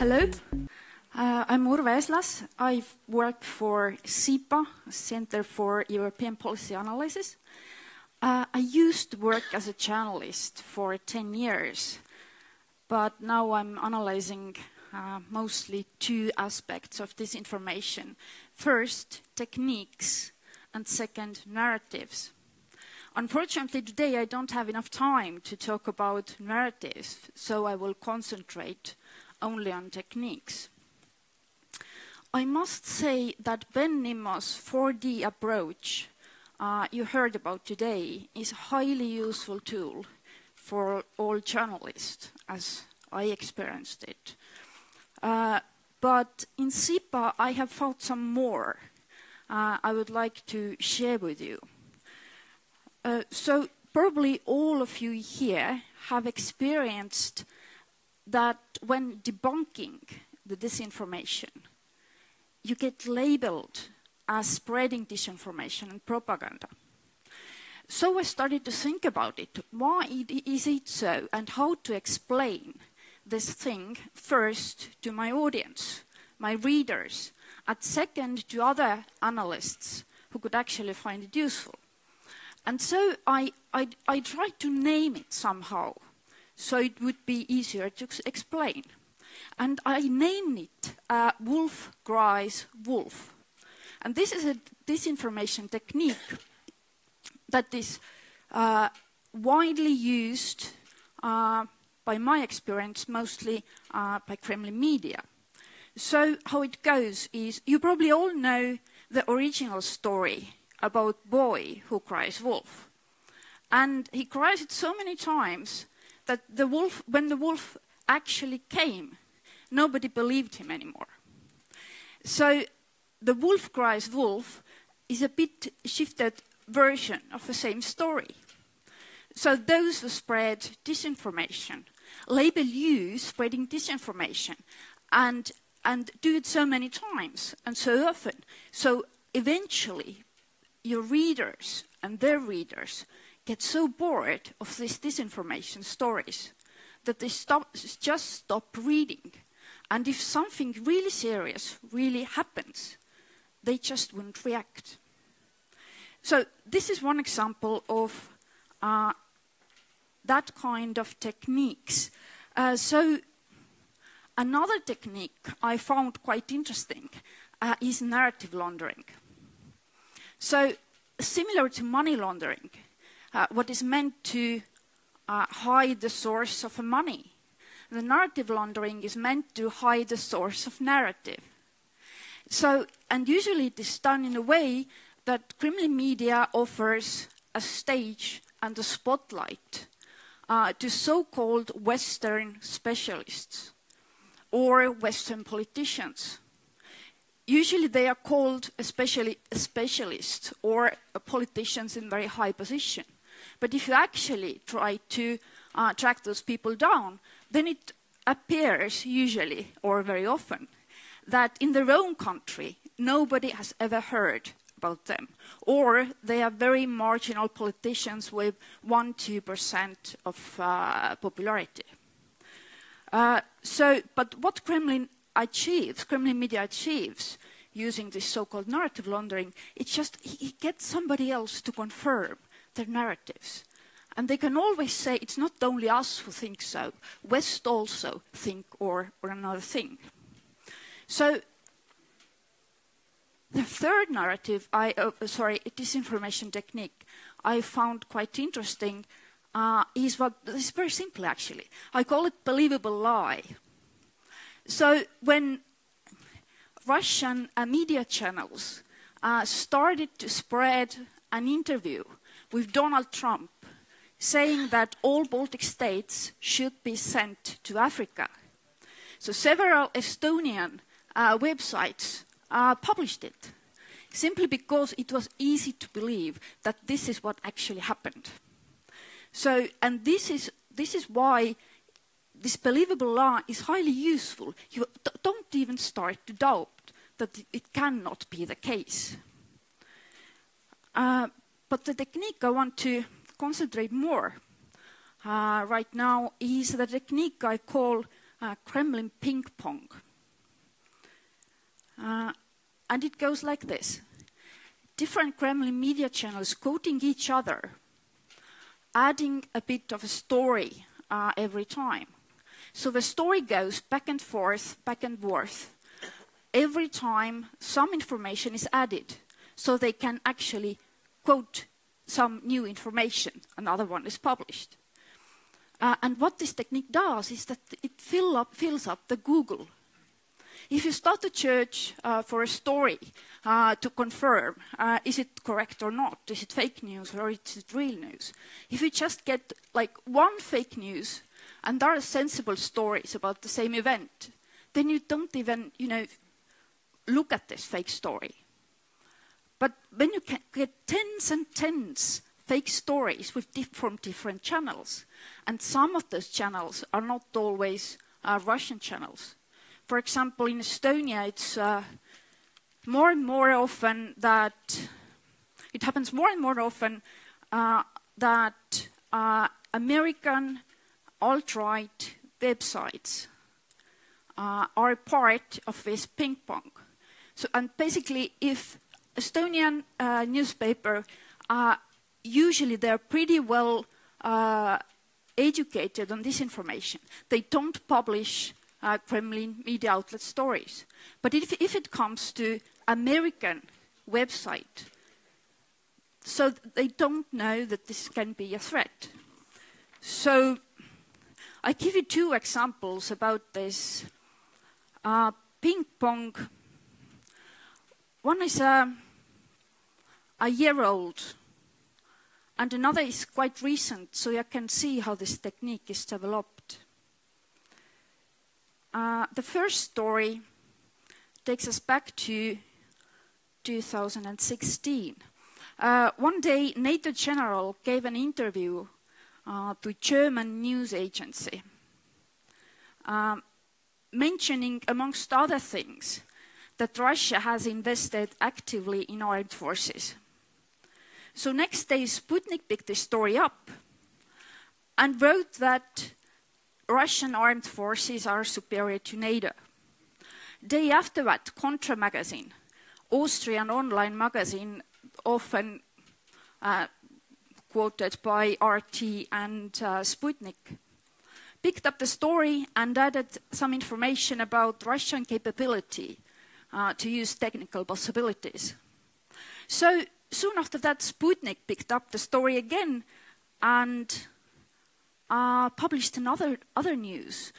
Hello, I'm Urve Eslas. I work for CIPA, Center for European Policy Analysis. I used to work as a journalist for 10 years, but now I'm analyzing mostly two aspects of disinformation. First, techniques, and second, narratives. Unfortunately, today I don't have enough time to talk about narratives, so I will concentrate only on techniques. I must say that Ben Nimmo's 4D approach you heard about today is a highly useful tool for all journalists, as I experienced it. But in CIPA, I have found some more I would like to share with you. So probably all of you here have experienced that when debunking the disinformation, you get labeled as spreading disinformation and propaganda. So I started to think about it. Why is it so, and how to explain this thing first to my audience, my readers, and second to other analysts who could actually find it useful. And so I tried to name it somehow, so it would be easier to explain. And I named it Wolf Cries Wolf. And this is a disinformation technique that is widely used, by my experience, mostly by Kremlin media. So how it goes is, you probably all know the original story about boy who cries wolf. And he cries it so many times that the wolf, when the wolf actually came, nobody believed him anymore. So the Wolf Cries Wolf is a bit shifted version of the same story. So those who spread disinformation label you spreading disinformation and do it so many times and so often. So eventually your readers and their readers get so bored of these disinformation stories that they just stop reading. And if something really serious really happens, they just wouldn't react. So this is one example of that kind of techniques. So another technique I found quite interesting is narrative laundering. So similar to money laundering, what is meant to hide the source of money, the narrative laundering is meant to hide the source of narrative. So, and usually it is done in a way that Kremlin media offers a stage and a spotlight to so-called Western specialists or Western politicians. Usually they are called especially specialists or politicians in very high position. But if you actually try to track those people down, then it appears usually, or very often, that in their own country, nobody has ever heard about them. Or they are very marginal politicians with 1–2% of popularity. But what Kremlin media achieves, using this so-called narrative laundering, it's just it gets somebody else to confirm their narratives. And they can always say, it's not only us who think so, West also think or another thing. So the third narrative, disinformation technique, I found quite interesting is very simple actually. I call it believable lie. So when Russian media channels started to spread an interview with Donald Trump saying that all Baltic states should be sent to Africa, so several Estonian websites published it, simply because it was easy to believe that this is what actually happened. So, and this is why this believable lie is highly useful. You don't even start to doubt that it cannot be the case. But the technique I want to concentrate more right now is the technique I call Kremlin Ping-Pong. And it goes like this. Different Kremlin media channels quoting each other, adding a bit of a story every time. So the story goes back and forth, every time some information is added, so they can actually quote some new information, another one is published. And what this technique does is that it fills up the Google. If you start to search for a story to confirm, is it correct or not? Is it fake news or is it real news? If you just get like one fake news and there are sensible stories about the same event, then you don't even, look at this fake story. But when you can get tens and tens fake stories from different channels, and some of those channels are not always Russian channels. For example, in Estonia, it's more and more often that it happens more and more often that American alt-right websites are part of this ping pong. So, and basically, if Estonian newspaper, usually they're pretty well educated on this information. They don't publish Kremlin media outlet stories. But if it comes to American website, so they don't know that this can be a threat. So I give you two examples about this ping pong. One is a year old, and another is quite recent, so you can see how this technique is developed. The first story takes us back to 2016. One day, NATO general gave an interview to German news agency, mentioning, amongst other things, that Russia has invested actively in armed forces. So next day, Sputnik picked this story up and wrote that Russian armed forces are superior to NATO. Day after that, Contra magazine, Austrian online magazine, often quoted by RT and Sputnik, picked up the story and added some information about Russian capability to use technical possibilities. So soon after that, Sputnik picked up the story again and published other news,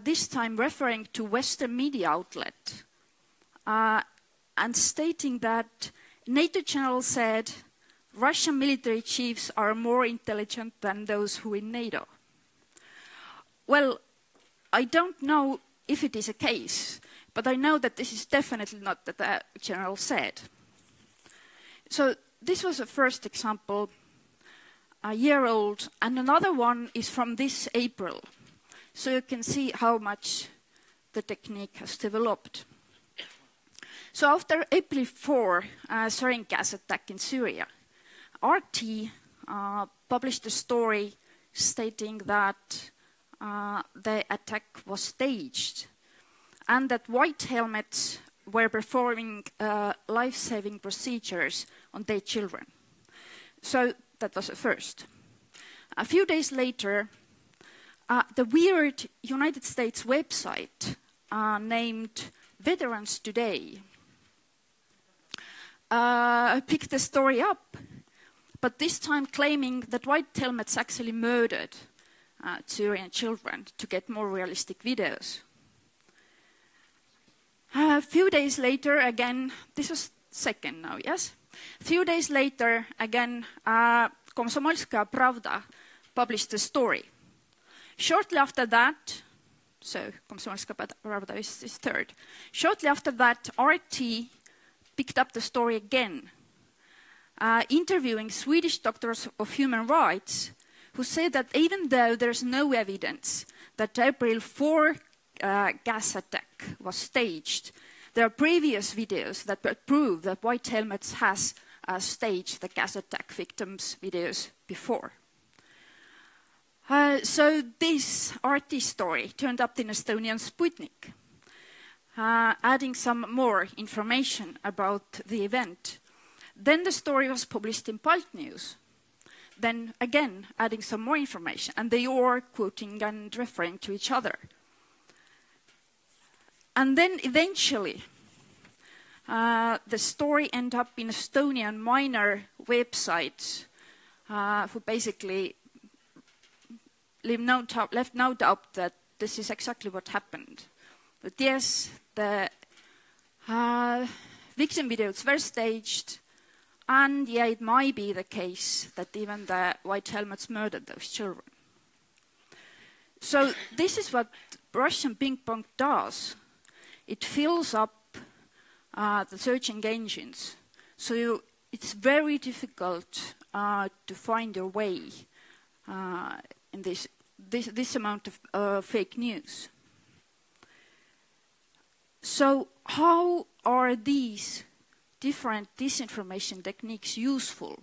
this time referring to Western media outlet and stating that NATO general said Russian military chiefs are more intelligent than those who in NATO. Well, I don't know if it is a case, but I know that this is definitely not what the general said. So this was a first example, a year old, and another one is from this April. So you can see how much the technique has developed. So after April 4, sarin gas attack in Syria, RT published a story stating that the attack was staged and that white helmets were performing life-saving procedures on their children. So that was the first. A few days later, the weird United States website named Veterans Today picked the story up, but this time claiming that white helmets actually murdered Syrian children to get more realistic videos. A few days later, again, this was second now, yes? A few days later, again, Komsomolskaya Pravda published the story. Shortly after that, so Komsomolskaya Pravda is third. Shortly after that, RT picked up the story again, interviewing Swedish doctors of human rights who said that even though there's no evidence that April 4 gas attack was staged, there are previous videos that prove that White Helmets has staged the gas attack victims' videos before. So this artist story turned up in Estonian Sputnik, adding some more information about the event. Then the story was published in Balt News. Then again, adding some more information, and they are quoting and referring to each other. And then eventually, the story ended up in Estonian minor websites who basically left no doubt that this is exactly what happened. That yes, the victim videos were staged, and yeah, it might be the case that even the white helmets murdered those children. So this is what Russian ping-pong does. It fills up the searching engines. So it's very difficult to find your way in this amount of fake news. So how are these different disinformation techniques useful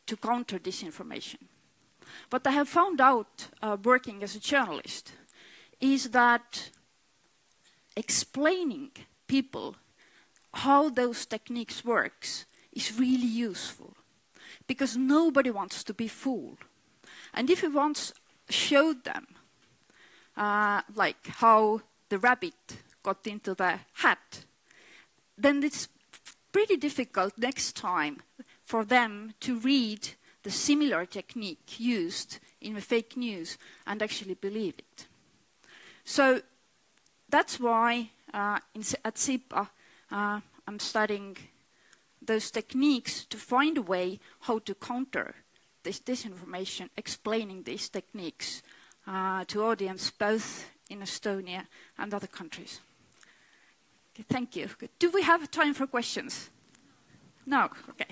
to counter disinformation? What I have found out working as a journalist is that explaining people how those techniques works is really useful, because nobody wants to be fooled. And if you once showed them like how the rabbit got into the hat, then it's pretty difficult next time for them to read the similar technique used in the fake news and actually believe it. So that's why at SIPA I'm studying those techniques to find a way how to counter this disinformation, explaining these techniques to audience both in Estonia and other countries. Okay, thank you. Do we have time for questions? No? Okay.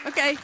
Okay.